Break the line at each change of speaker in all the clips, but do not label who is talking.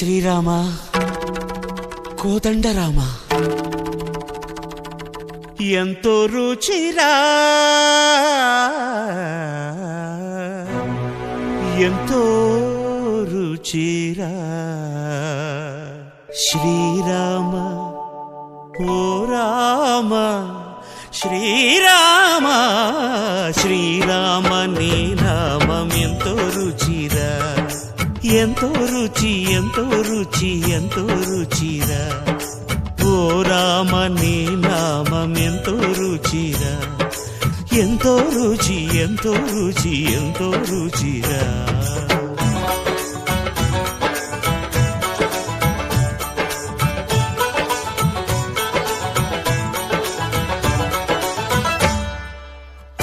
శ్రీరామ కోదండరామ ఎంతో రుచిరా ఎంతో రుచిరా శ్రీరామ ఓ రామ శ్రీరామ శ్రీరామ నీ నామం ఎంతో రుచిరా ఎంతో రుచి ఎంతో రుచి ఎంతో రుచిరా ఓ రామ నీ నామం ఎంతో రుచిరా ఎంతో రుచి ఎంతో రుచి ఎంతో రుచిరా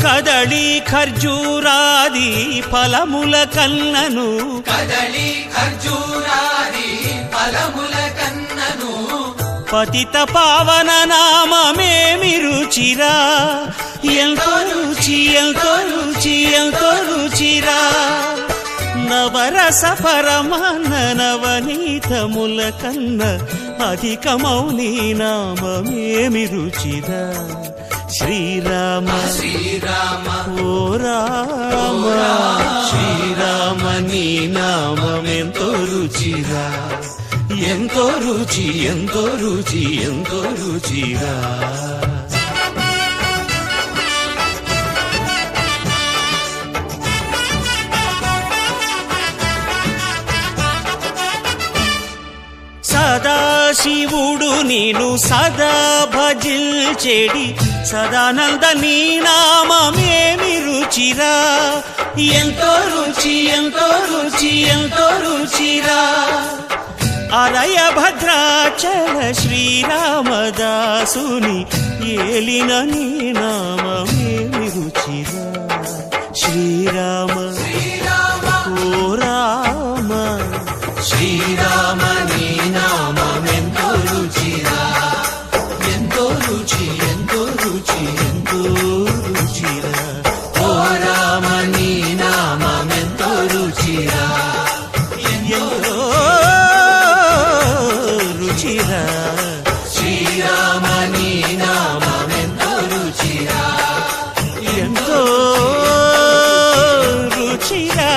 కదళి ఖర్జూరాది ఫలముల కన్నను
కదళి ఖర్జూరాది ఫలముల కన్నను
పతిత పావన నామమేమి రుచిరా ఎంతో రుచి ఎంతో రుచి ఎంతో రుచిరా నవరస పరమాన్న నవనీతముల కన్న అధికమౌని నామమేమి రుచిరా శ్రీరామ
శ్రీరామ
ఓ రామ శ్రీరామ నీ నామం ఎంతో రుచిరా ఎంతో రుచి ఎంతో రుచి ఎంతో రుచిరా సదాశివుడు నేను సదా భజిల్చెడి సదానంద నీ నామమేమి రుచిరా ఎంతో రుచి ఎంతో రుచి ఎంతో రుచిరా అరయ భద్రాచల శ్రీరామదాసుని ఏలిన నీ నామమేమి రుచిరా శ్రీరామ ఓ రామ
శ్రీరామ నీ నామం ఎంతో రుచిరా ఎంతో రుచి ఎంతో రుచి ఎంతో రుచిరా ఓ రామ నీ నామం ఎంతో రుచిరా
ఎంతో రుచిరా
శ్రీరామ నీ నామం ఎంతో రుచిరా
ఎంతో రుచిరా